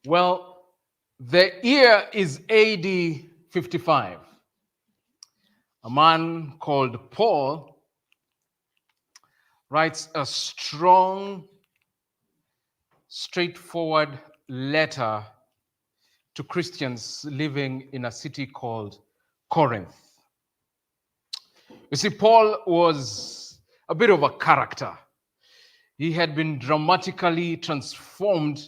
Well, the year is AD 55. A man called Paul writes a strong, straightforward letter to Christians living in a city called Corinth. You see, Paul was a bit of a character. He had been dramatically transformed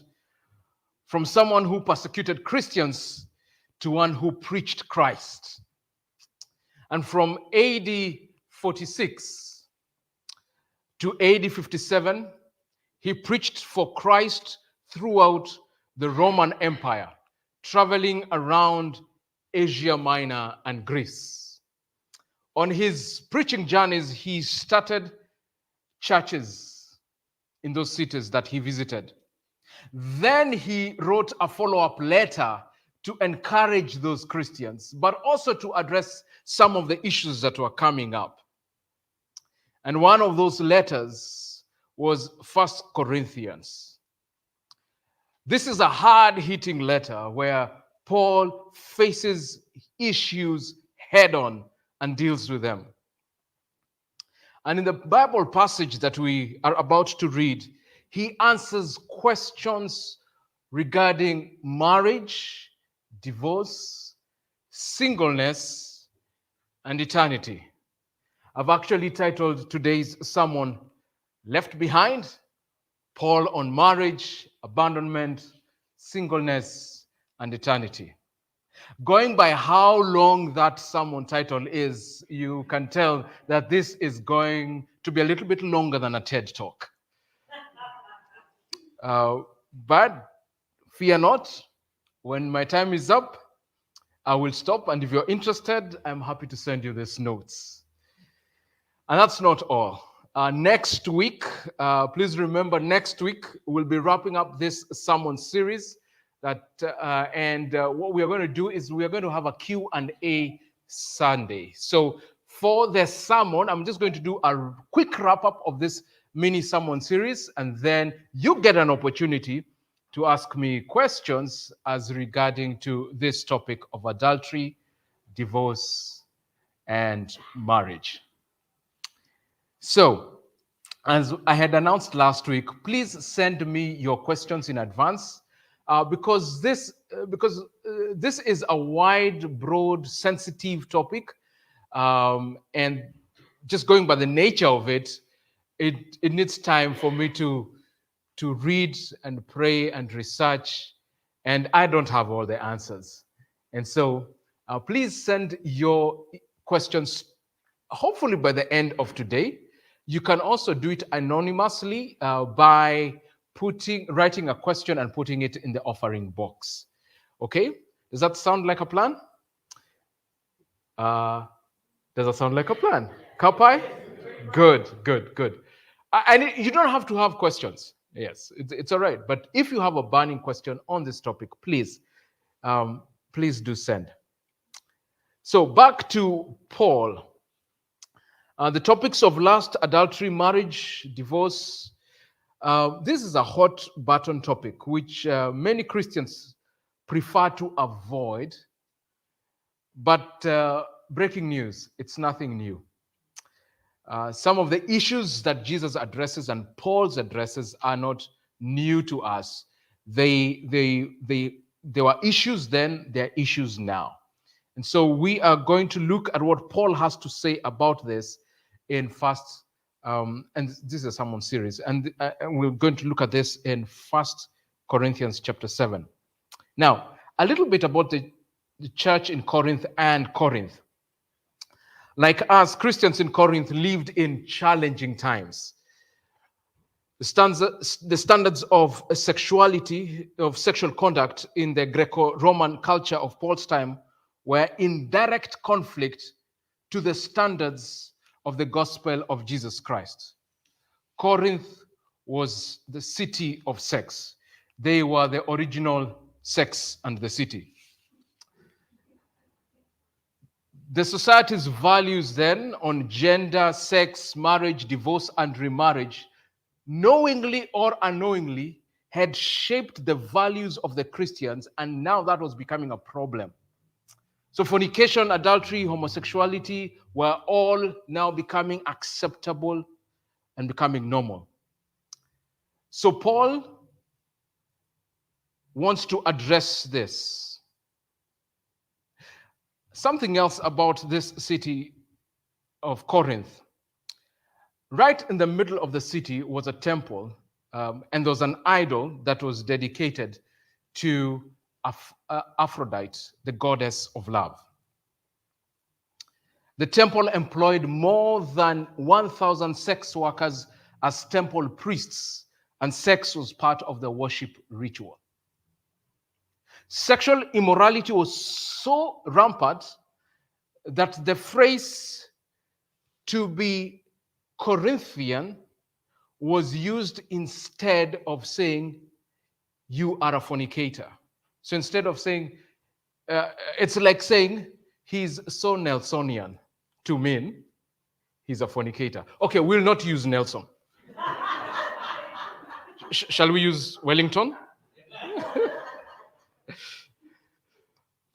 from someone who persecuted Christians to one who preached Christ. And from AD 46 to AD 57, he preached for Christ throughout the Roman Empire, traveling around Asia Minor and Greece. On his preaching journeys, he started churches in those cities that he visited. Then he wrote a follow-up letter to encourage those Christians, but also to address some of the issues that were coming up. And one of those letters was 1 Corinthians. This is a hard-hitting letter where Paul faces issues head-on and deals with them. And in the Bible passage that we are about to read, he answers questions regarding marriage, divorce, singleness, and eternity. I've actually titled today's sermon, Left Behind, Paul on Marriage, Abandonment, Singleness, and Eternity. Going by how long that sermon title is, you can tell that this is going to be a little bit longer than a TED Talk. But fear not, when my time is up, I will stop. And if you're interested, I'm happy to send you these notes. And that's not all. Next week, please remember, next week we'll be wrapping up this sermon series. What we are going to do is we are going to have a Q&A Sunday. So for the sermon, I'm just going to do a quick wrap-up of this mini sermon series, and then you get an opportunity to ask me questions as regarding to this topic of adultery, divorce, and marriage. So, as I had announced last week, please send me your questions in advance because this is a wide, broad, sensitive topic, and just going by the nature of it, it needs time for me to read and pray and research, and I don't have all the answers. And so please send your questions, hopefully by the end of today. You can also do it anonymously by writing a question and putting it in the offering box. Okay? Does that sound like a plan? Does that sound like a plan? Kapai? Good. And you don't have to have questions. Yes, it's all right. But if you have a burning question on this topic, please do send. So back to Paul. The topics of lust, adultery, marriage, divorce. This is a hot button topic which many Christians prefer to avoid. But breaking news, it's nothing new. Some of the issues that Jesus addresses and Paul's addresses are not new to us. They were issues then, they're issues now. And so we are going to look at what Paul has to say about this in and this is a sermon series, and we're going to look at this in 1 Corinthians chapter 7. Now, a little bit about the church in Corinth and Corinth. Like us, Christians in Corinth lived in challenging times. The standards of sexuality, of sexual conduct in the Greco-Roman culture of Paul's time were in direct conflict to the standards of the gospel of Jesus Christ. Corinth was the city of sex. They were the original sex and the city. The society's values then on gender, sex, marriage, divorce, and remarriage, knowingly or unknowingly, had shaped the values of the Christians, and now that was becoming a problem. So fornication, adultery, homosexuality were all now becoming acceptable and becoming normal. So Paul wants to address this. Something else about this city of Corinth. Right in the middle of the city was a temple, and there was an idol that was dedicated to Aphrodite, the goddess of love. The temple employed more than 1,000 sex workers as temple priests, and sex was part of the worship ritual. Sexual immorality was so rampant that the phrase "to be Corinthian" was used instead of saying "you are a fornicator." So instead of saying, it's like saying he's so Nelsonian to mean he's a fornicator. Okay, we'll not use Nelson. Shall we use Wellington?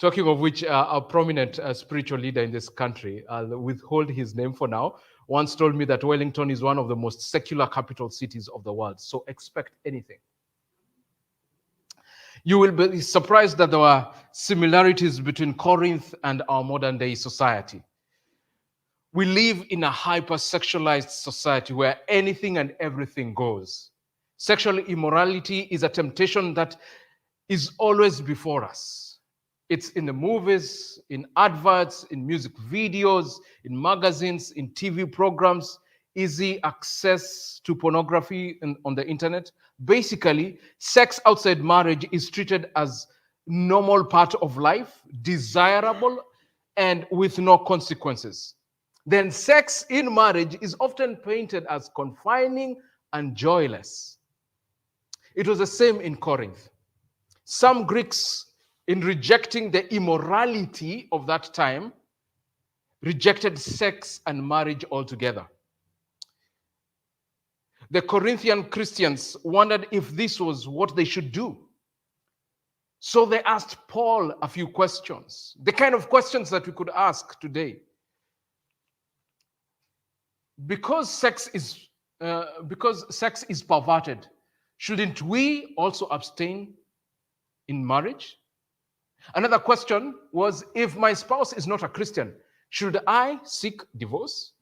Talking of which, a prominent spiritual leader in this country, I'll withhold his name for now, once told me that Wellington is one of the most secular capital cities of the world. So expect anything. You will be surprised that there are similarities between Corinth and our modern day society. We live in a hyper-sexualized society where anything and everything goes. Sexual immorality is a temptation that is always before us. It's in the movies, in adverts, in music videos, in magazines, in TV programs, easy access to pornography on the internet. Basically, sex outside marriage is treated as normal part of life, desirable, and with no consequences. Then sex in marriage is often painted as confining and joyless. It was the same in Corinth. Some Greeks, in rejecting the immorality of that time, rejected sex and marriage altogether. The Corinthian Christians wondered if this was what they should do. So they asked Paul a few questions, the kind of questions that we could ask today. Because sex is perverted, shouldn't we also abstain in marriage? Another question was, if my spouse is not a Christian, should I seek divorce?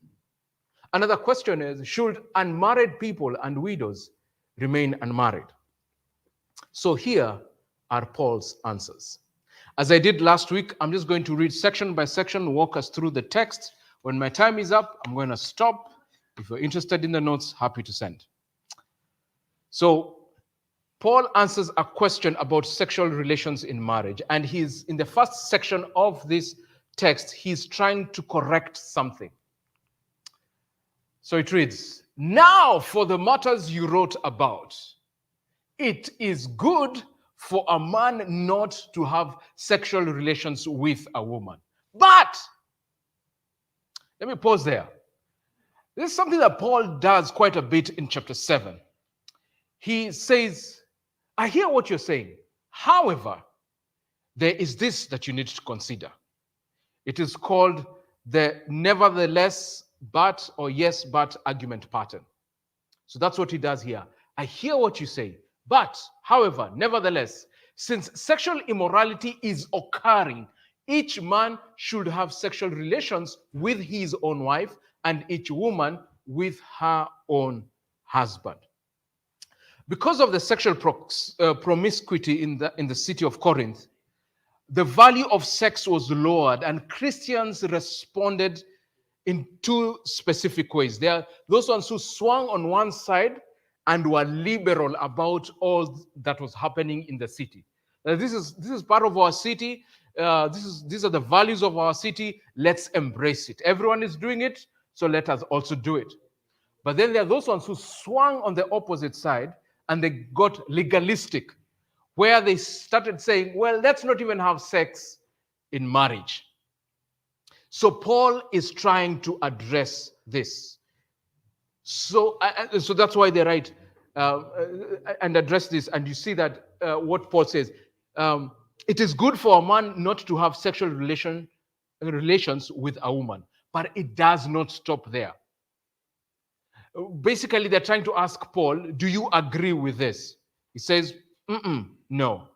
Another question is, should unmarried people and widows remain unmarried? So here are Paul's answers. As I did last week, I'm just going to read section by section, walk us through the text. When my time is up, I'm going to stop. If you're interested in the notes, happy to send. So Paul answers a question about sexual relations in marriage. And he's in the first section of this text, he's trying to correct something. So it reads, "Now for the matters you wrote about, it is good for a man not to have sexual relations with a woman. But," let me pause there. This is something that Paul does quite a bit in chapter 7. He says, "I hear what you're saying. However, there is this that you need to consider." It is called the nevertheless, but, or yes, but argument pattern. So that's what he does here. I hear what you say, but, however, nevertheless, since sexual immorality is occurring, each man should have sexual relations with his own wife and each woman with her own husband. Because of the sexual promiscuity in the city of Corinth, the value of sex was lowered, and Christians responded in two specific ways. There are those ones who swung on one side and were liberal about all that was happening in the city. This is part of our city. These are the values of our city. Let's embrace it. Everyone is doing it, so let us also do it. But then there are those ones who swung on the opposite side and they got legalistic, where they started saying, well, let's not even have sex in marriage. So Paul is trying to address this. So that's why they write, and address this, and you see that what Paul says, it is good for a man not to have sexual relations with a woman, but it does not stop there. Basically, they're trying to ask Paul, do you agree with this? He says, no.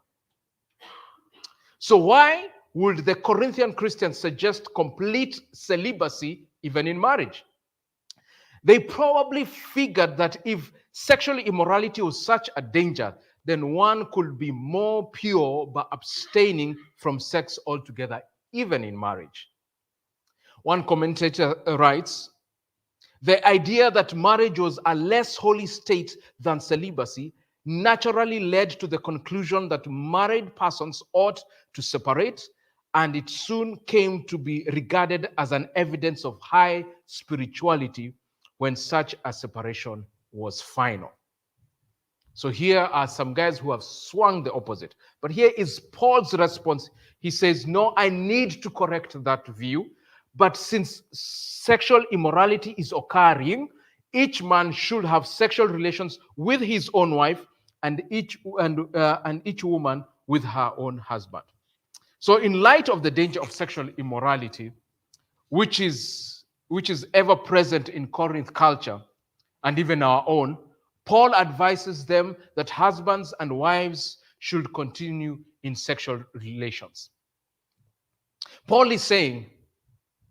So why would the Corinthian Christians suggest complete celibacy even in marriage? They probably figured that if sexual immorality was such a danger, then one could be more pure by abstaining from sex altogether, even in marriage. One commentator writes, the idea that marriage was a less holy state than celibacy naturally led to the conclusion that married persons ought to separate, and it soon came to be regarded as an evidence of high spirituality when such a separation was final. So here are some guys who have swung the opposite. But here is Paul's response. He says, no, I need to correct that view. But since sexual immorality is occurring, each man should have sexual relations with his own wife, and each woman with her own husband. So in light of the danger of sexual immorality, which is ever present in Corinth culture and even our own, Paul advises them that husbands and wives should continue in sexual relations. Paul is saying,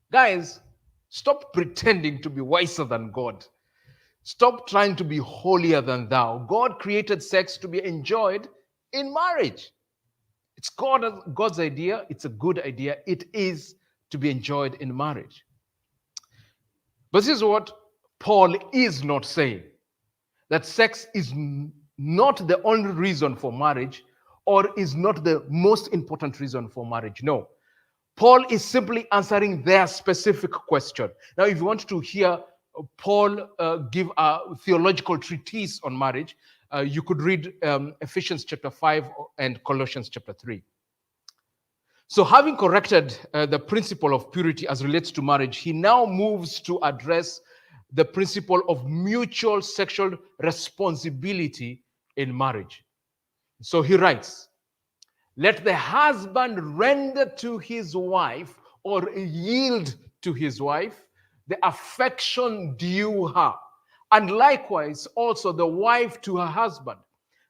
guys, stop pretending to be wiser than God. Stop trying to be holier than thou. God created sex to be enjoyed in marriage. It's God's idea. It's a good idea. It is to be enjoyed in marriage. But this is what Paul is not saying, that sex is not the only reason for marriage or is not the most important reason for marriage. No. Paul is simply answering their specific question. Now, if you want to hear Paul give a theological treatise on marriage, you could read Ephesians chapter 5 and Colossians chapter 3. So having corrected the principle of purity as relates to marriage, he now moves to address the principle of mutual sexual responsibility in marriage. So he writes, let the husband render to his wife or yield to his wife the affection due her, and likewise also the wife to her husband.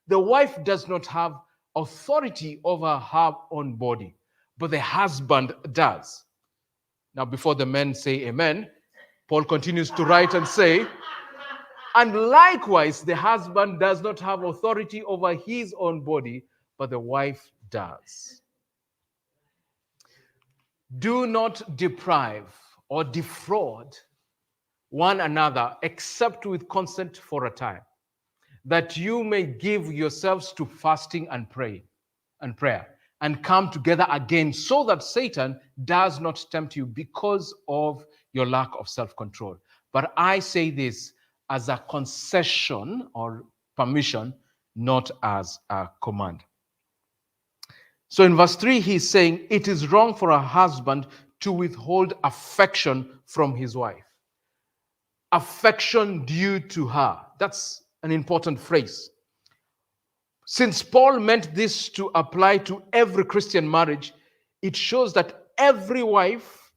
The wife does not have authority over her own body, but the husband does. Now, before the men say amen, Paul continues to write and say, and likewise the husband does not have authority over his own body, but the wife does. Do not deprive or defraud one another except with consent for a time, that you may give yourselves to fasting and prayer, and come together again, so that Satan does not tempt you because of your lack of self-control. But I say this as a concession or permission, not as a command. So in verse 3, he's saying it is wrong for a husband to withhold affection from his wife. Affection due to her. That's an important phrase. Since Paul meant this to apply to every Christian marriage, it shows that every wife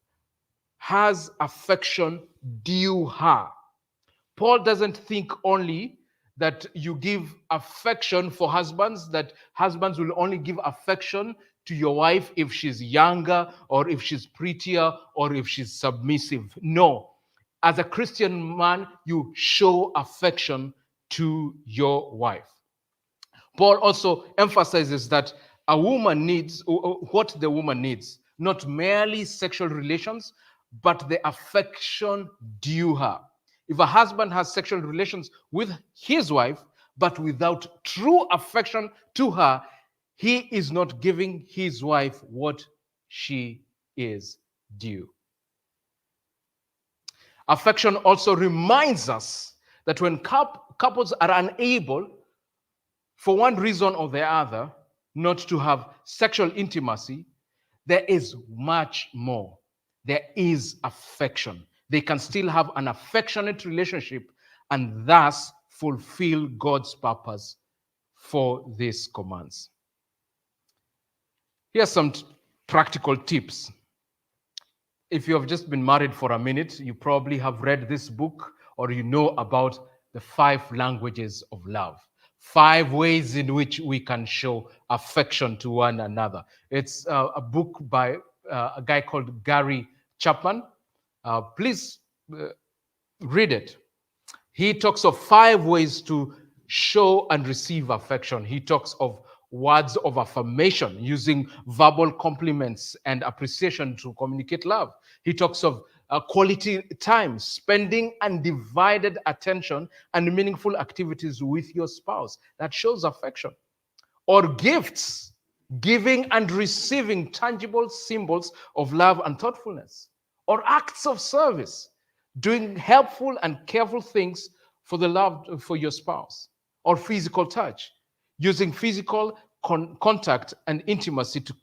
has affection due her. Paul doesn't think only that you give affection for husbands, that husbands will only give affection to your wife if she's younger or if she's prettier or if she's submissive. No. As a Christian man, you show affection to your wife. Paul also emphasizes that a woman needs what the woman needs, not merely sexual relations, but the affection due her. If a husband has sexual relations with his wife, but without true affection to her, he is not giving his wife what she is due. Affection also reminds us that when couples are unable, for one reason or the other, not to have sexual intimacy, there is much more. There is affection. They can still have an affectionate relationship and thus fulfill God's purpose for these commands. Here are some practical tips. If you have just been married for a minute, you probably have read this book or you know about the 5 languages of love. 5 ways in which we can show affection to one another. It's a book by a guy called Gary Chapman. Please read it. He talks of 5 ways to show and receive affection. He talks of words of affirmation, using verbal compliments and appreciation to communicate love. He talks of quality time, spending undivided attention and meaningful activities with your spouse. That shows affection. Or gifts, giving and receiving tangible symbols of love and thoughtfulness. Or acts of service, doing helpful and careful things for the love for your spouse. Or physical touch, using physical contact and intimacy to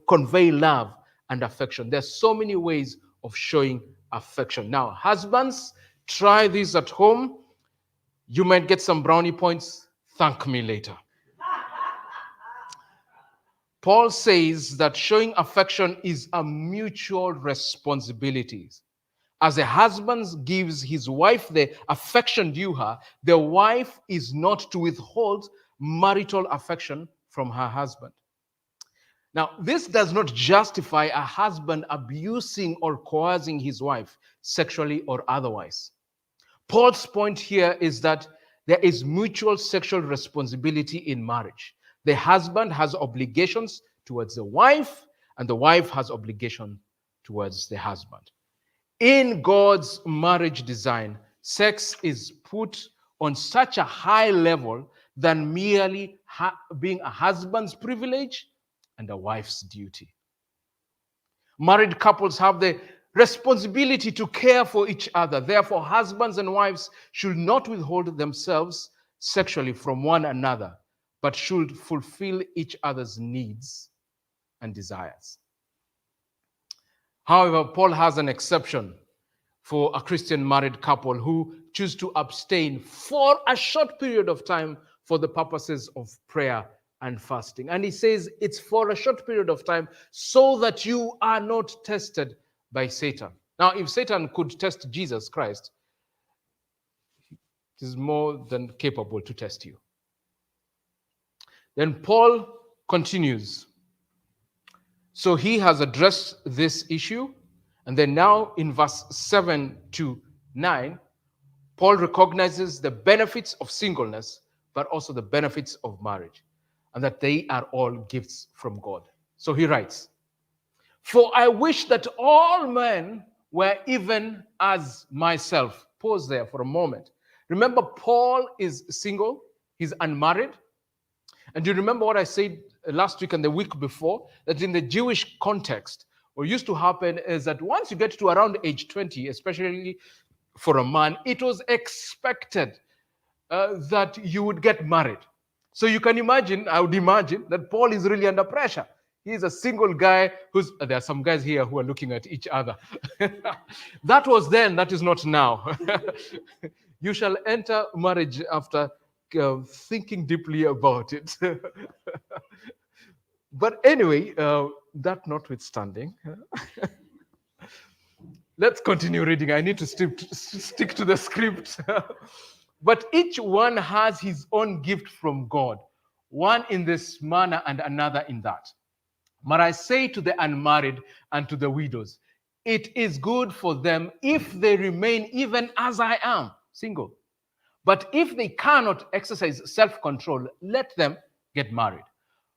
convey love and affection. There's so many ways of showing affection. Now, husbands, try this at home. You might get some brownie points. Thank me later. Paul says that showing affection is a mutual responsibility. As a husband gives his wife the affection due her, the wife is not to withhold marital affection from her husband. Now, this does not justify a husband abusing or coercing his wife sexually or otherwise. Paul's point here is that there is mutual sexual responsibility in marriage. The husband has obligations towards the wife, and the wife has obligation towards the husband. In God's marriage design, sex is put on such a high level than merely being a husband's privilege and a wife's duty. Married couples have the responsibility to care for each other. Therefore, husbands and wives should not withhold themselves sexually from one another, but should fulfill each other's needs and desires. However, Paul has an exception for a Christian married couple who choose to abstain for a short period of time for the purposes of prayer and fasting. And he says it's for a short period of time so that you are not tested by Satan. Now, if Satan could test Jesus Christ, he is more than capable to test you. Then Paul continues. So he has addressed this issue. And then now in verse 7 to 9, Paul recognizes the benefits of singleness, but also the benefits of marriage, and that they are all gifts from God. So he writes, "For I wish that all men were even as myself." Pause there for a moment. Remember, Paul is single, he's unmarried. And do you remember what I said last week and the week before? That in the Jewish context, what used to happen is that once you get to around age 20, especially for a man, it was expected that you would get married. So you can imagine, I would imagine, that Paul is really under pressure. He's a single guy there are some guys here who are looking at each other. That was then, that is not now. You shall enter marriage after thinking deeply about it. But anyway, that notwithstanding, let's continue reading. I need to stick to the script. But each one has his own gift from God, one in this manner and another in that. But I say to the unmarried and to the widows, it is good for them if they remain even as I am, single. But if they cannot exercise self-control, let them get married.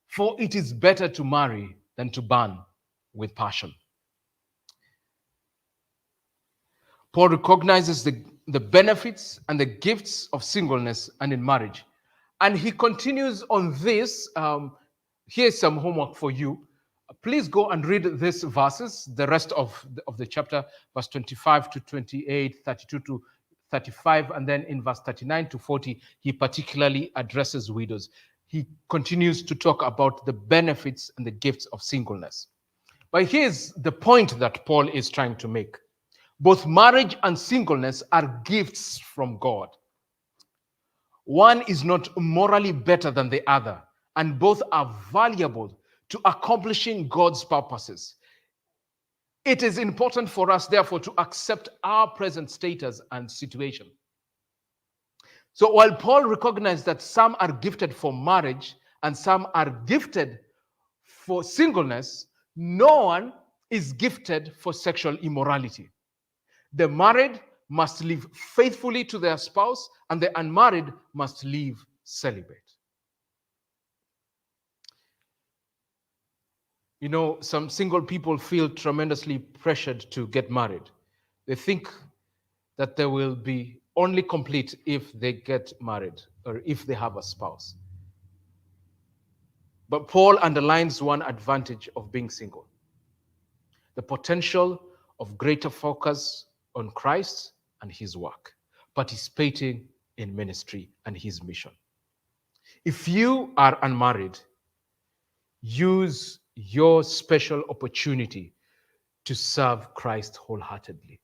For it is better to marry than to burn with passion. Paul recognizes the benefits and the gifts of singleness and in marriage. And he continues on this. Here's some homework for you. Please go and read these verses, the rest of the chapter, verse 25 to 28, 32 to 35, and then in verse 39 to 40, he particularly addresses widows. He continues to talk about the benefits and the gifts of singleness. But here's the point that Paul is trying to make. Both marriage and singleness are gifts from God. One is not morally better than the other, and both are valuable to accomplishing God's purposes. It is important for us, therefore, to accept our present status and situation. So while Paul recognized that some are gifted for marriage and some are gifted for singleness, no one is gifted for sexual immorality. The married must live faithfully to their spouse, and the unmarried must live celibate. You know, some single people feel tremendously pressured to get married. They think that they will be only complete if they get married or if they have a spouse. But Paul underlines one advantage of being single: the potential of greater focus on Christ and his work, participating in ministry and his mission. If you are unmarried, use your special opportunity to serve Christ wholeheartedly.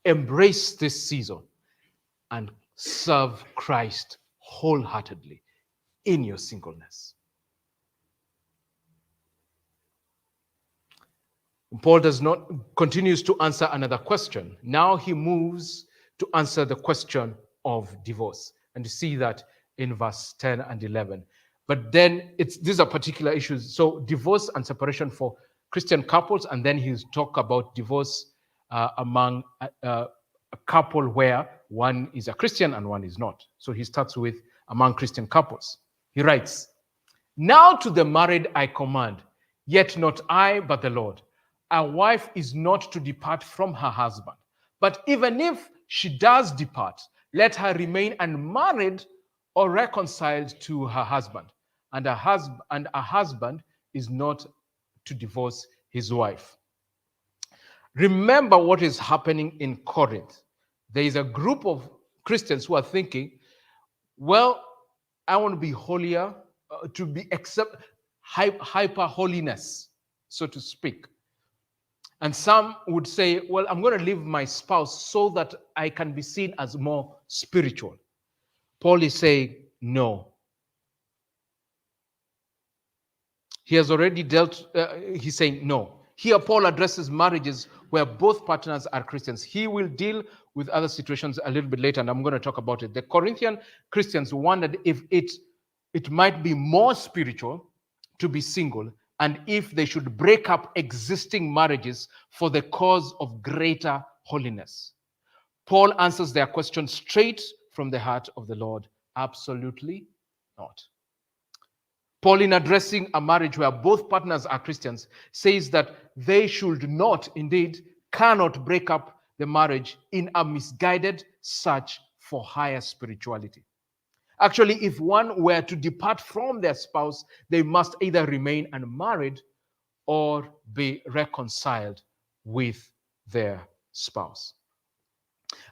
Embrace this season and serve Christ wholeheartedly in your singleness. Paul continues to answer another question. Now he moves to answer the question of divorce. And you see that in verse 10 and 11. But then these are particular issues. So divorce and separation for Christian couples, and then he's talk about divorce among a couple where one is a Christian and one is not. So he starts with among Christian couples. He writes, "Now to the married I command, yet not I, but the Lord. A wife is not to depart from her husband. But even if she does depart, let her remain unmarried or reconciled to her husband. And a husband is not to divorce his wife." Remember what is happening in Corinth. There is a group of Christians who are thinking, well, I want to be holier, to be hyper holiness, so to speak. And some would say, well, I'm going to leave my spouse so that I can be seen as more spiritual. Paul is saying, no. He has already he's saying no. Here, Paul addresses marriages where both partners are Christians. He will deal with other situations a little bit later, and I'm going to talk about it. The Corinthian Christians wondered if it might be more spiritual to be single, and if they should break up existing marriages for the cause of greater holiness. Paul answers their question straight from the heart of the Lord. Absolutely not. Paul, in addressing a marriage where both partners are Christians, says that they should not, indeed, cannot break up the marriage in a misguided search for higher spirituality. Actually, if one were to depart from their spouse, they must either remain unmarried or be reconciled with their spouse.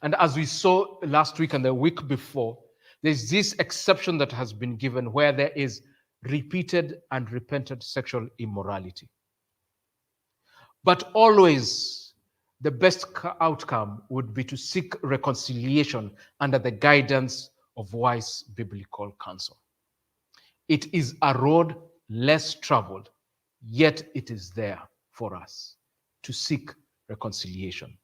And as we saw last week and the week before, there's this exception that has been given where there is repeated and repentant sexual immorality. But always, the best outcome would be to seek reconciliation under the guidance of wise biblical counsel. It is a road less traveled, yet it is there for us to seek reconciliation.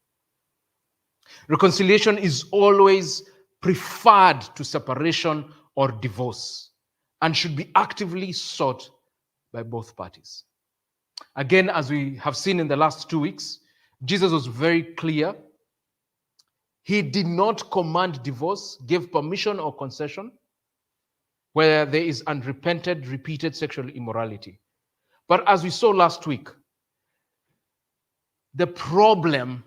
Reconciliation is always preferred to separation or divorce and should be actively sought by both parties. Again, as we have seen in the last 2 weeks, Jesus was very clear. He did not command divorce, give permission or concession where there is unrepented, repeated sexual immorality. But as we saw last week, the problem,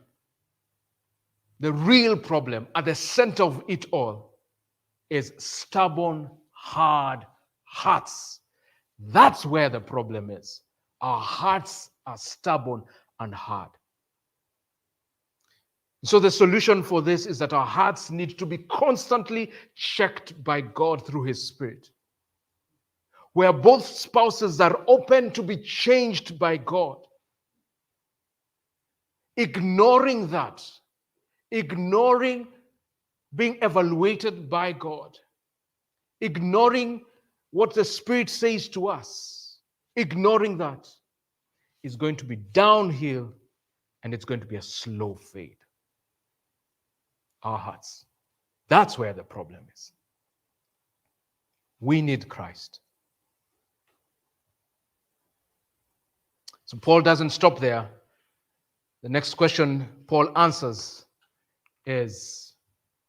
the real problem at the center of it all is stubborn, hard hearts. That's where the problem is. Our hearts are stubborn and hard. So the solution for this is that our hearts need to be constantly checked by God through His Spirit, where both spouses are open to be changed by God. Ignoring being evaluated by God, ignoring what the Spirit says to us, ignoring that is going to be downhill and it's going to be a slow fade. Our hearts. That's where the problem is. We need Christ. So Paul doesn't stop there. The next question Paul answers is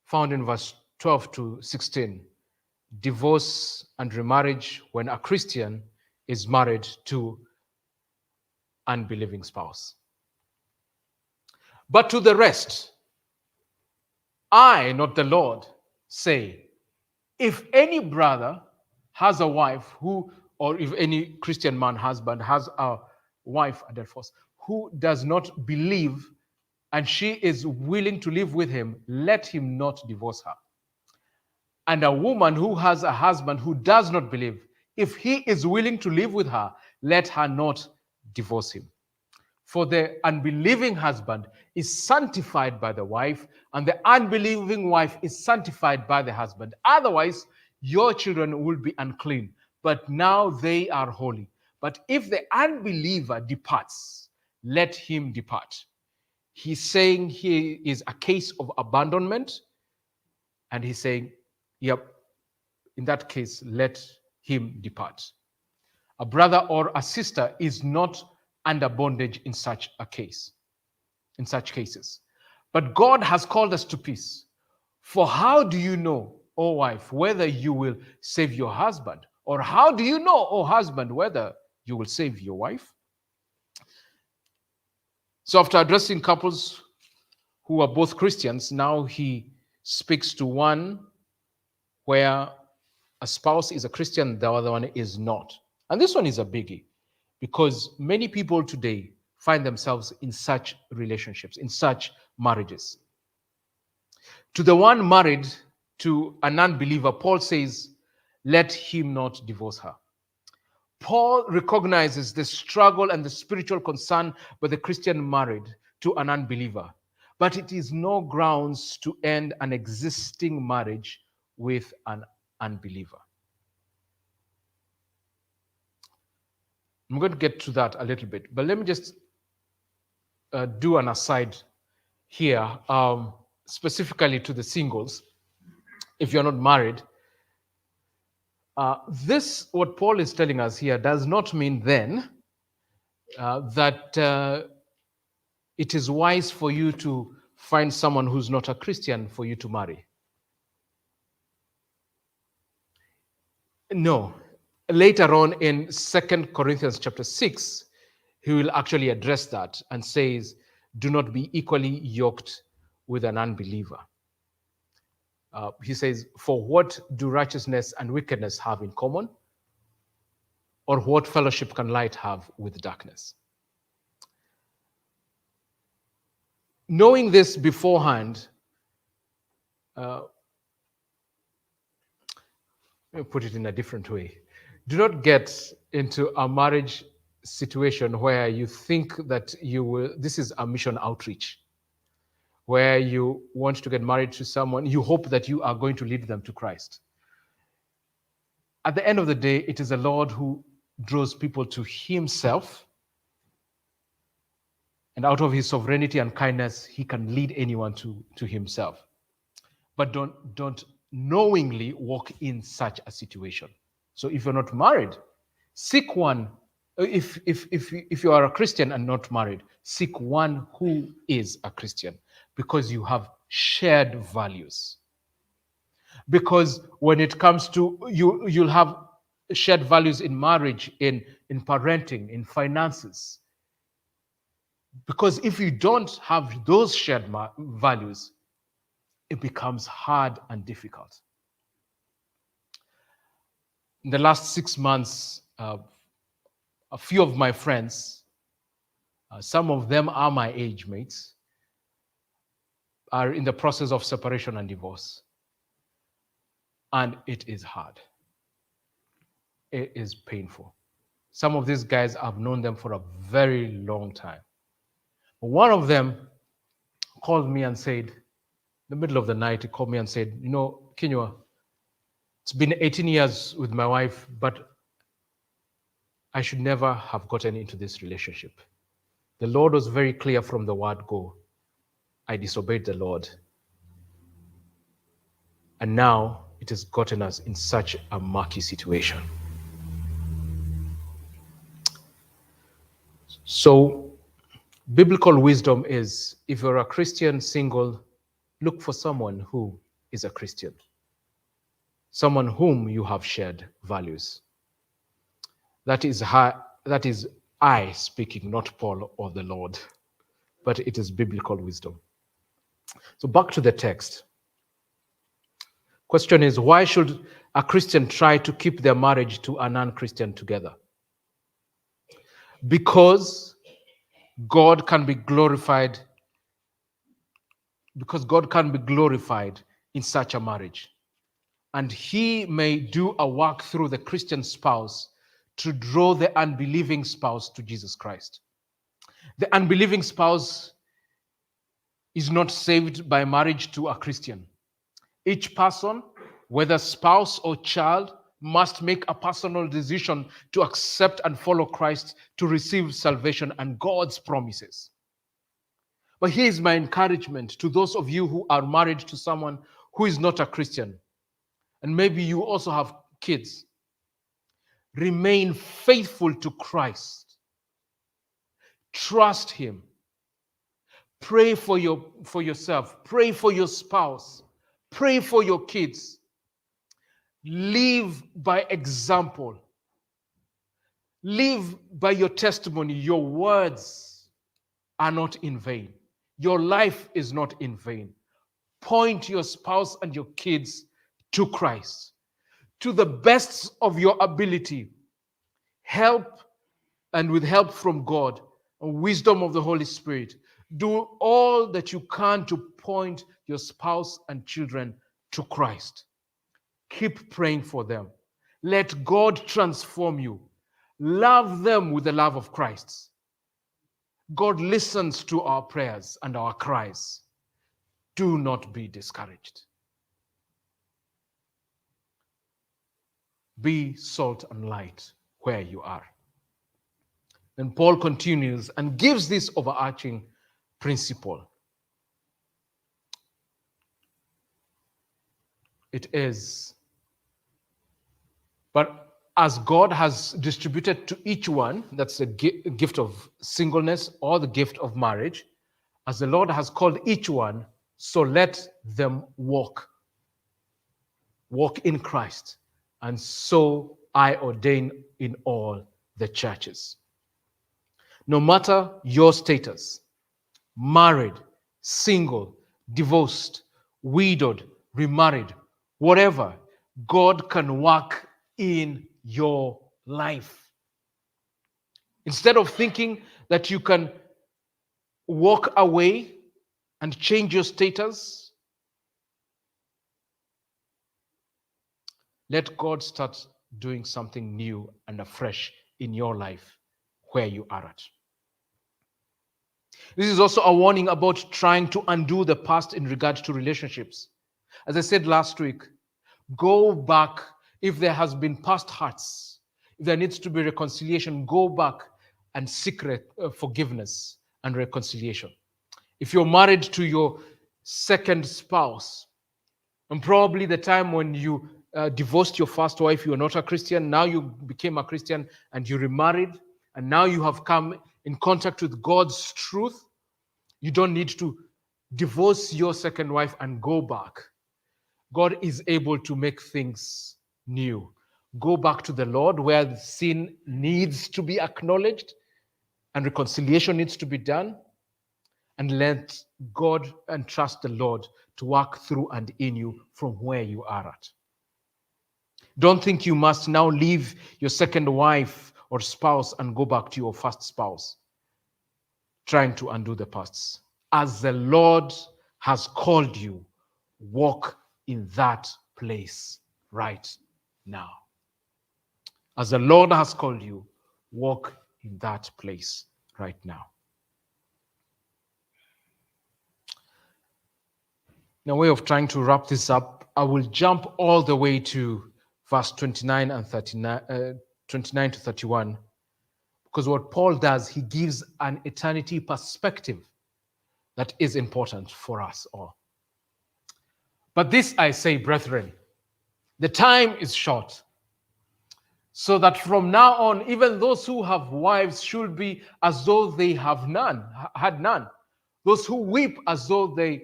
found in verse 12 to 16. Divorce and remarriage when a Christian is married to an unbelieving spouse. But to the rest, I, not the Lord, say, if any brother has a wife who, or if any Christian man, husband, has a wife, Adelphos, who does not believe and she is willing to live with him, let him not divorce her. And a woman who has a husband who does not believe, if he is willing to live with her, let her not divorce him. For the unbelieving husband is sanctified by the wife, and the unbelieving wife is sanctified by the husband. Otherwise, your children will be unclean, but now they are holy. But if the unbeliever departs, let him depart. He's saying here is a case of abandonment, and he's saying, yep, in that case, let him depart. A brother or a sister is not under bondage in such a case, in such cases. But God has called us to peace. For how do you know, O wife, whether you will save your husband? Or how do you know, O husband, whether you will save your wife? So after addressing couples who are both Christians, now he speaks to one where a spouse is a Christian, the other one is not. And this one is a biggie because many people today find themselves in such relationships, in such marriages. To the one married to an unbeliever, Paul says, let him not divorce her. Paul recognizes the struggle and the spiritual concern by the Christian married to an unbeliever, but it is no grounds to end an existing marriage with an unbeliever. I'm going to get to that a little bit, but let me just do an aside here, specifically to the singles. If you're not married, what Paul is telling us here does not mean then that it is wise for you to find someone who's not a Christian for you to marry. No. Later on in 2 Corinthians chapter 6, he will actually address that and says, do not be equally yoked with an unbeliever. He says, for what do righteousness and wickedness have in common? Or what fellowship can light have with darkness? Knowing this beforehand, let me put it in a different way. Do not get into a marriage situation where you think that this is a mission outreach, where you want to get married to someone, you hope that you are going to lead them to Christ. At the end of the day, it is the Lord who draws people to himself, and out of his sovereignty and kindness, he can lead anyone to himself. But don't knowingly walk in such a situation. So if you're not married, seek one. If you are a Christian and not married, seek one who is a Christian, because you have shared values. Because when it comes to you'll have shared values in marriage, in parenting, in finances. Because if you don't have those shared values, it becomes hard and difficult. In the last 6 months, a few of my friends, some of them are my age mates, are in the process of separation and divorce. And it is hard. It is painful. Some of these guys, I've known them for a very long time. One of them called me and said, in the middle of the night, he called me and said, Kinyua, It's been 18 years with my wife, but I should never have gotten into this relationship. The Lord was very clear from the word go. I disobeyed the Lord. And now it has gotten us in such a murky situation. So, biblical wisdom is if you're a Christian single, look for someone who is a Christian, someone whom you have shared values. That is I speaking, not Paul or the Lord, but it is biblical wisdom. So back to the text. Question is, why should a Christian try to keep their marriage to a non-Christian together? Because God can be glorified, in such a marriage. And he may do a work through the Christian spouse to draw the unbelieving spouse to Jesus Christ. The unbelieving spouse is not saved by marriage to a Christian. Each person, whether spouse or child, must make a personal decision to accept and follow Christ to receive salvation and God's promises. But here is my encouragement to those of you who are married to someone who is not a Christian, and maybe you also have kids. Remain faithful to Christ. Trust him. Pray for yourself. Pray for your spouse. Pray for your kids. Live by example. Live by your testimony. Your words are not in vain. Your life is not in vain. Point your spouse and your kids to Christ. To the best of your ability, help, and with help from God and wisdom of the Holy Spirit, do all that you can to point your spouse and children to Christ. Keep praying for them. Let God transform you. Love them with the love of Christ. God listens to our prayers and our cries. Do not be discouraged. Be salt and light where you are. Then Paul continues and gives this overarching principle. It is, but as God has distributed to each one, that's the gift of singleness or the gift of marriage, as the Lord has called each one, so let them walk in Christ. And so I ordain in all the churches. No matter your status, married, single, divorced, widowed, remarried, whatever, God can work in your life. Instead of thinking that you can walk away and change your status, let God start doing something new and afresh in your life where you are at. This is also a warning about trying to undo the past in regards to relationships. As I said last week, go back if there has been past hurts. If there needs to be reconciliation, go back and seek forgiveness and reconciliation. If you're married to your second spouse, and probably the time when you divorced your first wife, you were not a Christian, now you became a Christian and you remarried, and now you have come in contact with God's truth, you don't need to divorce your second wife and go back. God is able to make things new. Go back to the Lord where sin needs to be acknowledged and reconciliation needs to be done, and let God and trust the Lord to work through and in you from where you are at. Don't think you must now leave your second wife or spouse and go back to your first spouse, trying to undo the past. As the Lord has called you, walk in that place right now. As the Lord has called you, walk in that place right now. In a way of trying to wrap this up, I will jump all the way to verse 29 and 39, 29 to 31. Because what Paul does, he gives an eternity perspective that is important for us all. But this I say, brethren, the time is short, so that from now on, even those who have wives should be as though they have had none. Those who weep as though they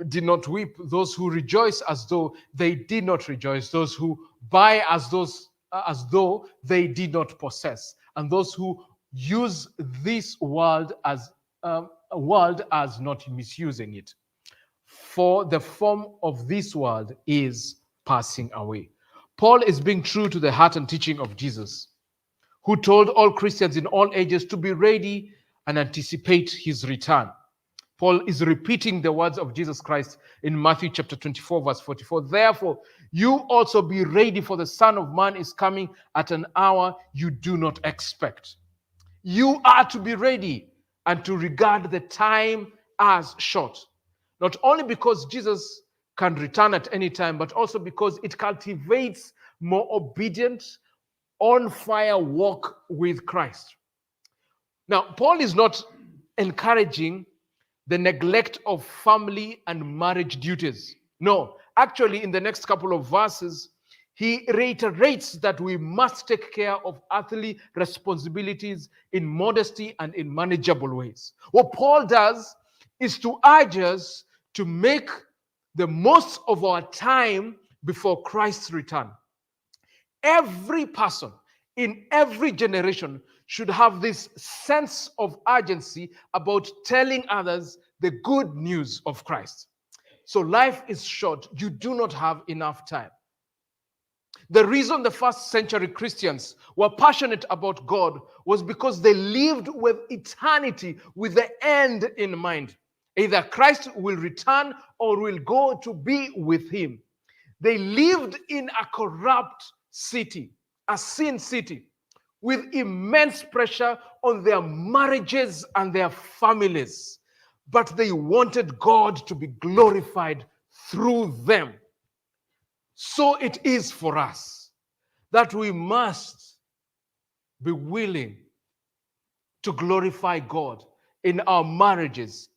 did not weep. Those who rejoice as though they did not rejoice. Those who buy as though they did not possess. And those who use this world as not misusing it. For the form of this world is passing away. Paul is being true to the heart and teaching of Jesus, who told all Christians in all ages to be ready and anticipate his return. Paul is repeating the words of Jesus Christ in Matthew chapter 24, verse 44. Therefore, you also be ready, for the Son of Man is coming at an hour you do not expect. You are to be ready and to regard the time as short. Not only because Jesus can return at any time, but also because it cultivates more obedient, on fire walk with Christ. Now, Paul is not encouraging the neglect of family and marriage duties. No, actually, in the next couple of verses, he reiterates that we must take care of earthly responsibilities in modesty and in manageable ways. What Paul does is to urge us to make the most of our time before Christ's return. Every person in every generation should have this sense of urgency about telling others the good news of Christ. So life is short. You do not have enough time. The reason the first century Christians were passionate about God was because they lived with eternity, with the end in mind. Either Christ will return or will go to be with him. They lived in a corrupt city, a sin city, with immense pressure on their marriages and their families. But they wanted God to be glorified through them. So it is for us that we must be willing to glorify God in our marriages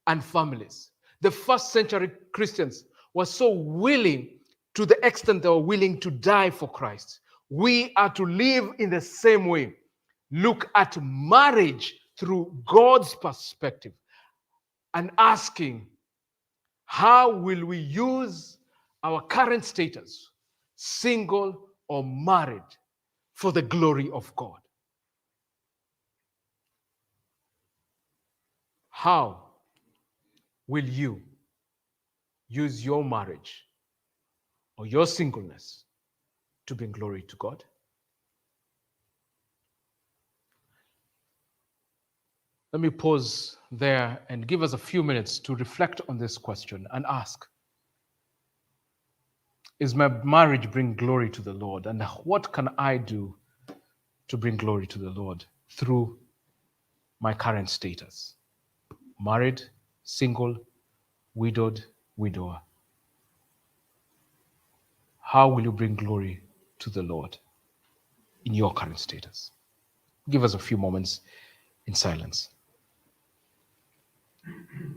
and families. The first century Christians were so willing to the extent they were willing to die for Christ. We are to live in the same way. Look at marriage through God's perspective and asking, how will we use our current status, single or married, for the glory of God? How will you use your marriage or your singleness to bring glory to God? Let me pause there and give us a few minutes to reflect on this question and ask, is my marriage bring glory to the Lord? And what can I do to bring glory to the Lord through my current status? Married, single, widowed, widower. How will you bring glory to the Lord in your current status? Give us a few moments in silence.